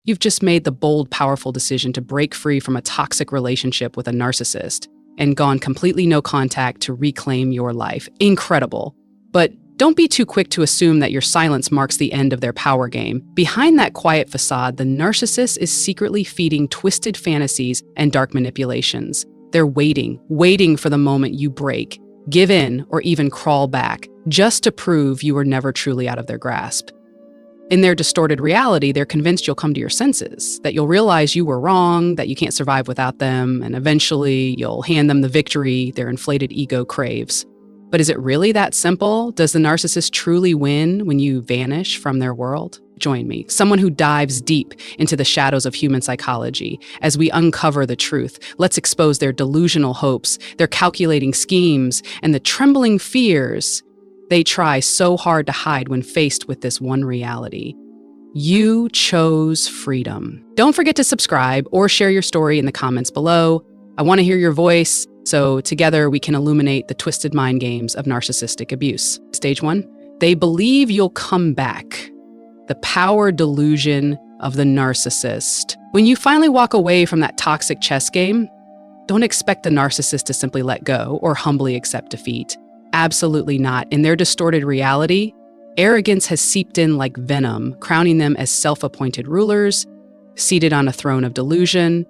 You've just made the bold, powerful decision to break free from a toxic relationship with a narcissist and gone completely no contact to reclaim your life. Incredible. But don't be too quick to assume that your silence marks the end of their power game. Behind that quiet facade, the narcissist is secretly feeding twisted fantasies and dark manipulations. They're waiting for the moment you break, give in, or even crawl back, just to prove you were never truly out of their grasp. In their distorted reality, they're convinced you'll come to your senses, that you'll realize you were wrong, that you can't survive without them, and eventually you'll hand them the victory their inflated ego craves. But is it really that simple? Does the narcissist truly win when you vanish from their world? Join me, someone who dives deep into the shadows of human psychology as we uncover the truth. Let's expose their delusional hopes, their calculating schemes, and the trembling fears they try so hard to hide when faced with this one reality. You chose freedom. Don't forget to subscribe or share your story in the comments below. I want to hear your voice, so together we can illuminate the twisted mind games of narcissistic abuse. Stage 1, they believe you'll come back. The power delusion of the narcissist. When you finally walk away from that toxic chess game, don't expect the narcissist to simply let go or humbly accept defeat. Absolutely not. In their distorted reality, arrogance has seeped in like venom, crowning them as self-appointed rulers, seated on a throne of delusion.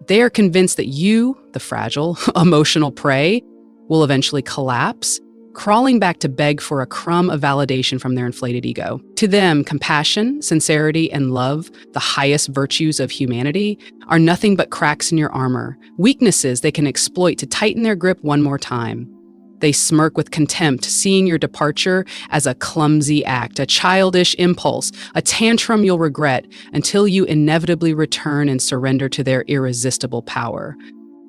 They are convinced that you, the fragile, emotional prey, will eventually collapse, crawling back to beg for a crumb of validation from their inflated ego. To them, compassion, sincerity, and love, the highest virtues of humanity, are nothing but cracks in your armor, weaknesses they can exploit to tighten their grip one more time. They smirk with contempt, seeing your departure as a clumsy act, a childish impulse, a tantrum you'll regret until you inevitably return and surrender to their irresistible power.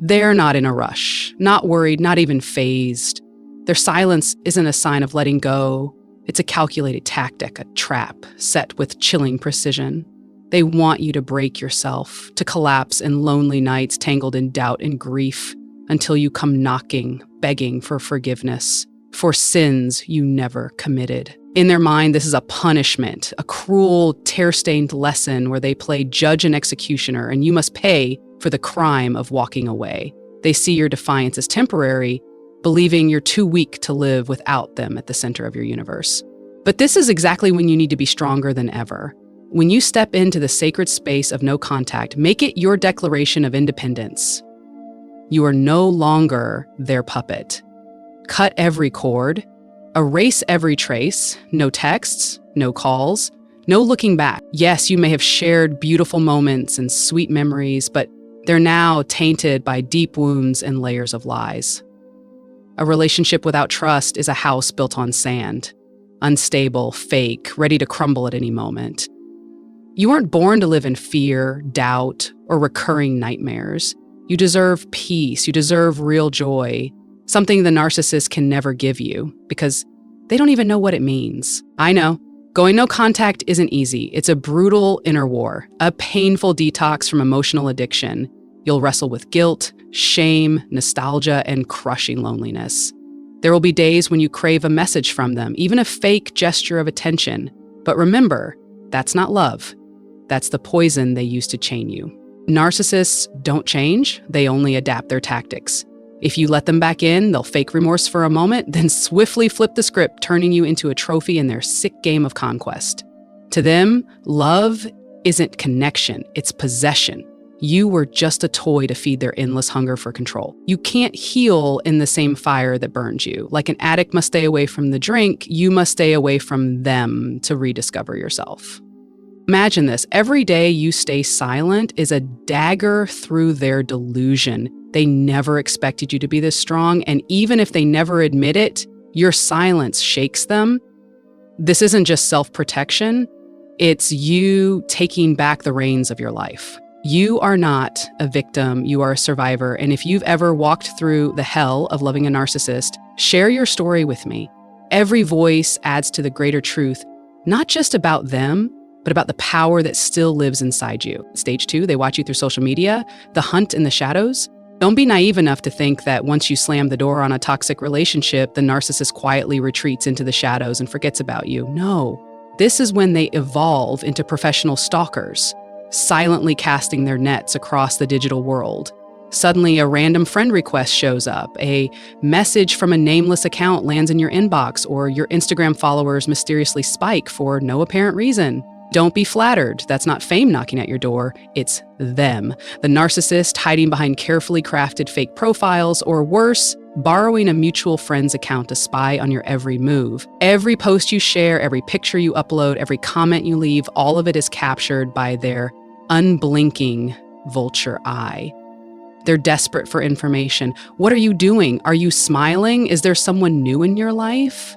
They're not in a rush, not worried, not even fazed. Their silence isn't a sign of letting go. It's a calculated tactic, a trap set with chilling precision. They want you to break yourself, to collapse in lonely nights tangled in doubt and grief, until you come knocking, begging for forgiveness for sins you never committed. In their mind, this is a punishment, a cruel, tear-stained lesson where they play judge and executioner, and you must pay for the crime of walking away. They see your defiance as temporary, believing you're too weak to live without them at the center of your universe. But this is exactly when you need to be stronger than ever. When you step into the sacred space of no contact, make it your declaration of independence. You are no longer their puppet. Cut every cord, erase every trace, no texts, no calls, no looking back. Yes, you may have shared beautiful moments and sweet memories, but they're now tainted by deep wounds and layers of lies. A relationship without trust is a house built on sand, unstable, fake, ready to crumble at any moment. You weren't born to live in fear, doubt, or recurring nightmares. You deserve peace. You deserve real joy, something the narcissist can never give you because they don't even know what it means. I know, going no contact isn't easy. It's a brutal inner war, a painful detox from emotional addiction. You'll wrestle with guilt, shame, nostalgia, and crushing loneliness. There will be days when you crave a message from them, even a fake gesture of attention. But remember, that's not love. That's the poison they use to chain you. Narcissists don't change, they only adapt their tactics. If you let them back in, they'll fake remorse for a moment, then swiftly flip the script, turning you into a trophy in their sick game of conquest. To them, love isn't connection, it's possession. You were just a toy to feed their endless hunger for control. You can't heal in the same fire that burned you. Like an addict must stay away from the drink, you must stay away from them to rediscover yourself. Imagine this, every day you stay silent is a dagger through their delusion. They never expected you to be this strong, and even if they never admit it, your silence shakes them. This isn't just self-protection, it's you taking back the reins of your life. You are not a victim, you are a survivor, and if you've ever walked through the hell of loving a narcissist, share your story with me. Every voice adds to the greater truth, not just about them, but about the power that still lives inside you. Stage 2, they watch you through social media, the hunt in the shadows. Don't be naive enough to think that once you slam the door on a toxic relationship, the narcissist quietly retreats into the shadows and forgets about you. No, this is when they evolve into professional stalkers. silently casting their nets across the digital world. Suddenly, a random friend request shows up, a message from a nameless account lands in your inbox, or your Instagram followers mysteriously spike for no apparent reason. Don't be flattered. That's not fame knocking at your door. It's them. The narcissist hiding behind carefully crafted fake profiles, or worse, borrowing a mutual friend's account to spy on your every move. Every post you share, every picture you upload, every comment you leave, all of it is captured by their unblinking vulture eye. They're desperate for information. What are you doing? Are you smiling? Is there someone new in your life?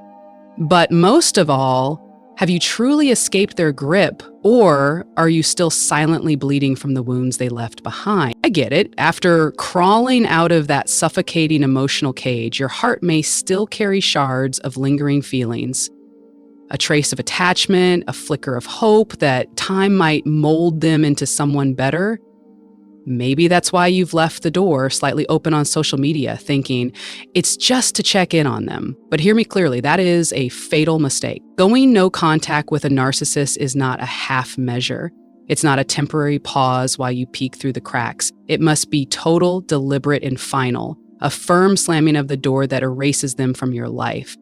But most of all, have you truly escaped their grip, or are you still silently bleeding from the wounds they left behind? I get it. After crawling out of that suffocating emotional cage, your heart may still carry shards of lingering feelings. A trace of attachment, a flicker of hope that time might mold them into someone better. Maybe that's why you've left the door slightly open on social media, thinking it's just to check in on them. But hear me clearly, that is a fatal mistake. Going no contact with a narcissist is not a half measure. It's not a temporary pause while you peek through the cracks. It must be total, deliberate, and final. A firm slamming of the door that erases them from your life.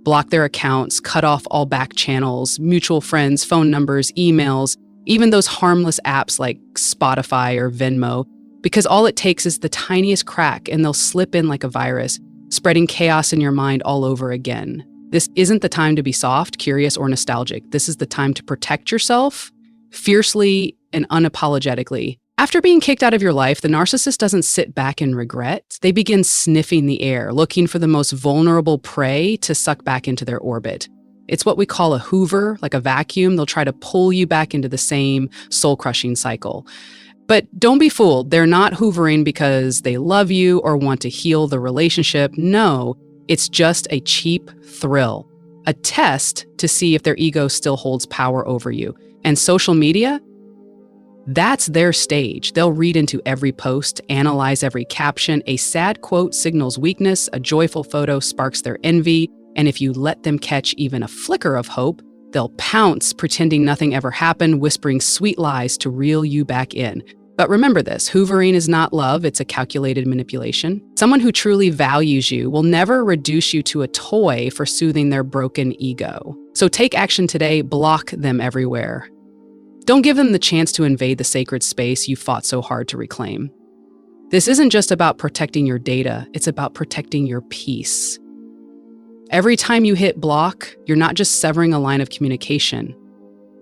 Block their accounts, cut off all back channels, mutual friends, phone numbers, emails, even those harmless apps like Spotify or Venmo, because all it takes is the tiniest crack and they'll slip in like a virus, spreading chaos in your mind all over again. This isn't the time to be soft, curious, or nostalgic. This is the time to protect yourself fiercely and unapologetically. After being kicked out of your life, the narcissist doesn't sit back in regret. They begin sniffing the air, looking for the most vulnerable prey to suck back into their orbit. It's what we call a hoover, like a vacuum. They'll try to pull you back into the same soul-crushing cycle. But don't be fooled. They're not hoovering because they love you or want to heal the relationship. No, it's just a cheap thrill, a test to see if their ego still holds power over you. And social media? That's their stage. They'll read into every post, analyze every caption. A sad quote signals weakness. A joyful photo sparks their envy. And if you let them catch even a flicker of hope, they'll pounce, pretending nothing ever happened, whispering sweet lies to reel you back in. But remember this, hoovering is not love, it's a calculated manipulation. Someone who truly values you will never reduce you to a toy for soothing their broken ego. So take action today, block them everywhere. Don't give them the chance to invade the sacred space you fought so hard to reclaim. This isn't just about protecting your data, it's about protecting your peace. Every time you hit block, you're not just severing a line of communication.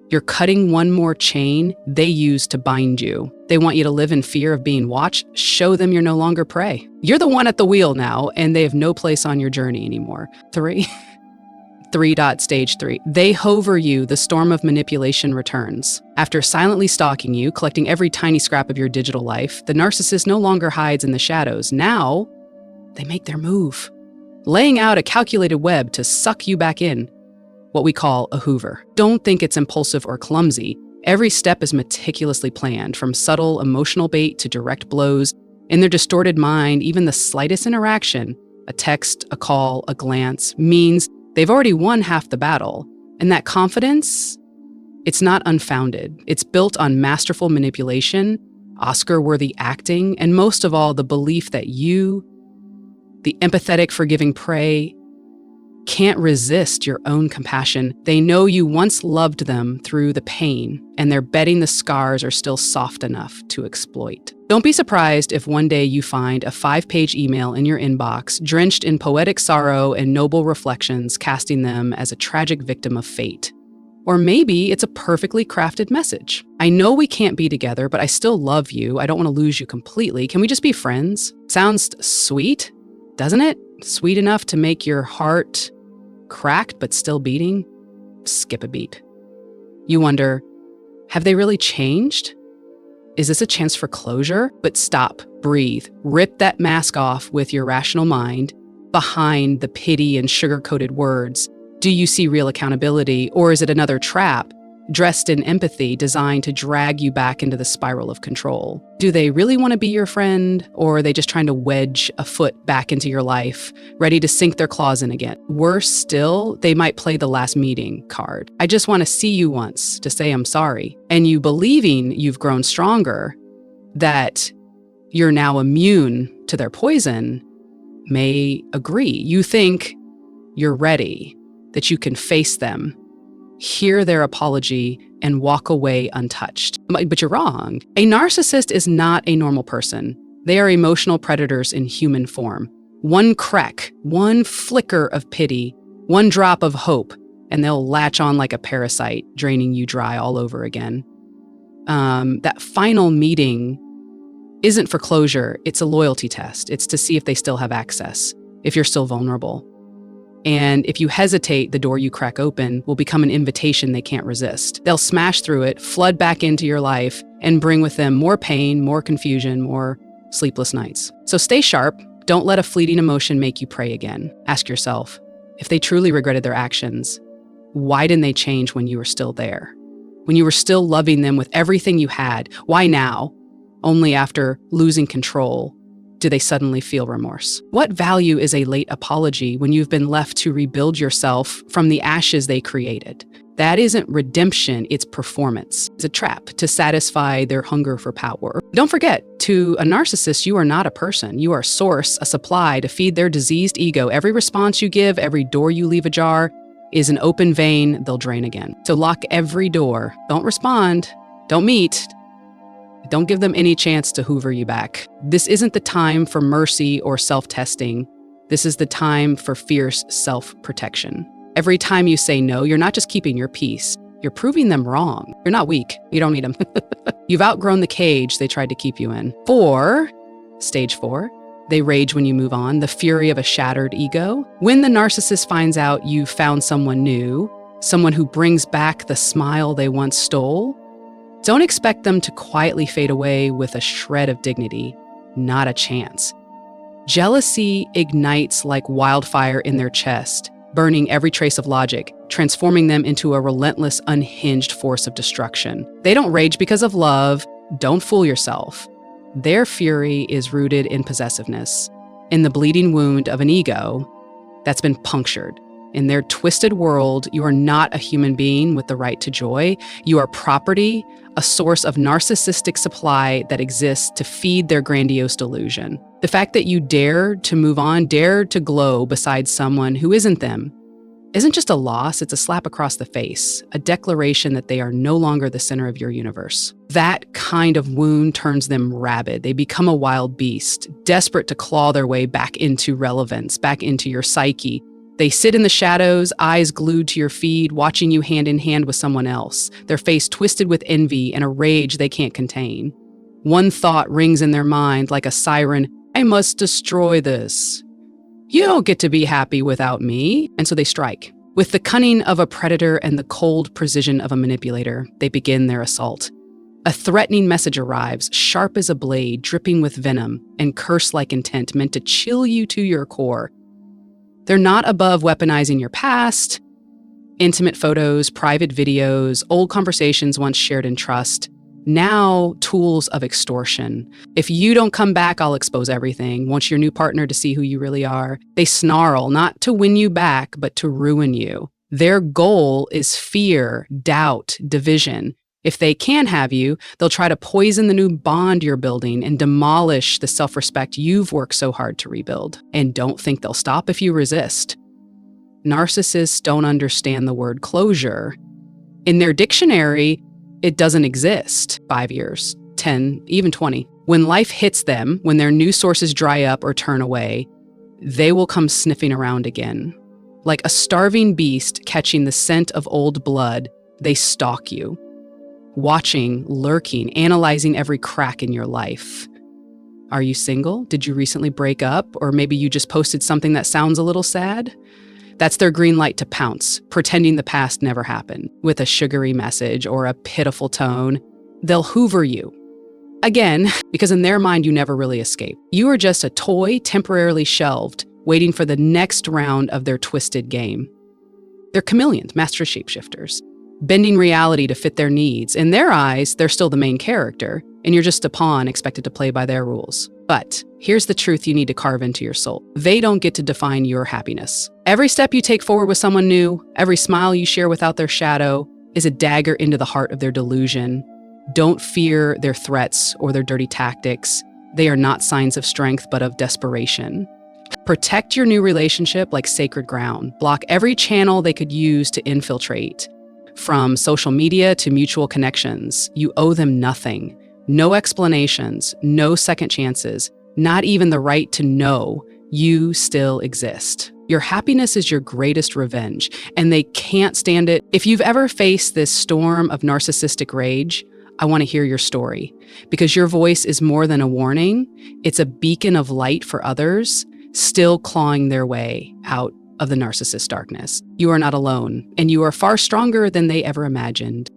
You're cutting one more chain they use to bind you. They want you to live in fear of being watched. Show them you're no longer prey. You're the one at the wheel now, and they have no place on your journey anymore. Stage 3. They hover you, the storm of manipulation returns. After silently stalking you, collecting every tiny scrap of your digital life, the narcissist no longer hides in the shadows. Now, they make their move, laying out a calculated web to suck you back in, what we call a hoover. Don't think it's impulsive or clumsy. Every step is meticulously planned, from subtle emotional bait to direct blows. In their distorted mind, even the slightest interaction, a text, a call, a glance, means they've already won half the battle. And that confidence, it's not unfounded. It's built on masterful manipulation, Oscar-worthy acting, and most of all, the belief that you, the empathetic, forgiving prey, can't resist your own compassion. They know you once loved them through the pain, and they're betting the scars are still soft enough to exploit. Don't be surprised if one day you find a 5-page email in your inbox, drenched in poetic sorrow and noble reflections, casting them as a tragic victim of fate. Or maybe it's a perfectly crafted message. I know we can't be together, but I still love you. I don't want to lose you completely. Can we just be friends? Sounds sweet, doesn't it? Sweet enough to make your heart cracked but still beating? Skip a beat. You wonder, have they really changed? Is this a chance for closure? But stop, breathe, rip that mask off with your rational mind behind the pity and sugar-coated words. Do you see real accountability, or is it another trap? dressed in empathy, designed to drag you back into the spiral of control. Do they really want to be your friend, or are they just trying to wedge a foot back into your life, ready to sink their claws in again? Worse still, they might play the last meeting card. I just want to see you once to say I'm sorry. And you believing you've grown stronger, that you're now immune to their poison, may agree. You think you're ready, that you can face them, hear their apology, and walk away untouched. But you're wrong. A narcissist is not a normal person. They are emotional predators in human form. One crack, one flicker of pity, one drop of hope, and they'll latch on like a parasite, draining you dry all over again. That final meeting isn't for closure. It's a loyalty test. It's to see if they still have access, if you're still vulnerable. And if you hesitate, the door you crack open will become an invitation they can't resist. They'll smash through it, flood back into your life, and bring with them more pain, more confusion, more sleepless nights. So stay sharp. Don't let a fleeting emotion make you pray again. Ask yourself, if they truly regretted their actions, why didn't they change when you were still there? When you were still loving them with everything you had, why now, only after losing control, do they suddenly feel remorse? What value is a late apology when you've been left to rebuild yourself from the ashes they created? That isn't redemption, it's performance. It's a trap to satisfy their hunger for power. Don't forget, to a narcissist, you are not a person. You are a source, a supply to feed their diseased ego. Every response you give, every door you leave ajar is an open vein they'll drain again. So lock every door. Don't respond. Don't meet. Don't give them any chance to hoover you back. This isn't the time for mercy or self-testing. This is the time for fierce self-protection. Every time you say no, you're not just keeping your peace. You're proving them wrong. You're not weak. You don't need them. You've outgrown the cage they tried to keep you in. Stage 4, they rage when you move on, the fury of a shattered ego. When the narcissist finds out you found someone new, someone who brings back the smile they once stole, don't expect them to quietly fade away with a shred of dignity. Not a chance. Jealousy ignites like wildfire in their chest, burning every trace of logic, transforming them into a relentless, unhinged force of destruction. They don't rage because of love. Don't fool yourself. Their fury is rooted in possessiveness, in the bleeding wound of an ego that's been punctured. In their twisted world, you are not a human being with the right to joy. You are property, a source of narcissistic supply that exists to feed their grandiose delusion. The fact that you dared to move on, dared to glow beside someone who isn't them, isn't just a loss, it's a slap across the face, a declaration that they are no longer the center of your universe. That kind of wound turns them rabid. They become a wild beast, desperate to claw their way back into relevance, back into your psyche. They sit in the shadows, eyes glued to your feed, watching you hand in hand with someone else, their face twisted with envy and a rage they can't contain. One thought rings in their mind like a siren, I must destroy this. You don't get to be happy without me. And so they strike. With the cunning of a predator and the cold precision of a manipulator, they begin their assault. A threatening message arrives, sharp as a blade, dripping with venom and curse-like intent meant to chill you to your core. They're not above weaponizing your past, intimate photos, private videos, old conversations once shared in trust, now tools of extortion. If you don't come back, I'll expose everything. Want your new partner to see who you really are. They snarl, not to win you back, but to ruin you. Their goal is fear, doubt, division. If they can have you, they'll try to poison the new bond you're building and demolish the self-respect you've worked so hard to rebuild. And don't think they'll stop if you resist. Narcissists don't understand the word closure. In their dictionary, it doesn't exist. 5 years, 10, even 20. When life hits them, when their new sources dry up or turn away, they will come sniffing around again. Like a starving beast catching the scent of old blood, they stalk you. Watching, lurking, analyzing every crack in your life. Are you single? Did you recently break up? Or maybe you just posted something that sounds a little sad? That's their green light to pounce, pretending the past never happened. With a sugary message or a pitiful tone, they'll hoover you. Again, because in their mind, you never really escape. You are just a toy temporarily shelved, waiting for the next round of their twisted game. They're chameleons, master shapeshifters. bending reality to fit their needs. In their eyes, they're still the main character, and you're just a pawn expected to play by their rules. But here's the truth you need to carve into your soul. They don't get to define your happiness. Every step you take forward with someone new, every smile you share without their shadow, is a dagger into the heart of their delusion. Don't fear their threats or their dirty tactics. They are not signs of strength, but of desperation. Protect your new relationship like sacred ground. Block every channel they could use to infiltrate. From social media to mutual connections, you owe them nothing. No explanations, no second chances, not even the right to know you still exist. Your happiness is your greatest revenge, and they can't stand it. If you've ever faced this storm of narcissistic rage, I want to hear your story, because your voice is more than a warning. It's a beacon of light for others still clawing their way out of the narcissist darkness. You are not alone, and you are far stronger than they ever imagined.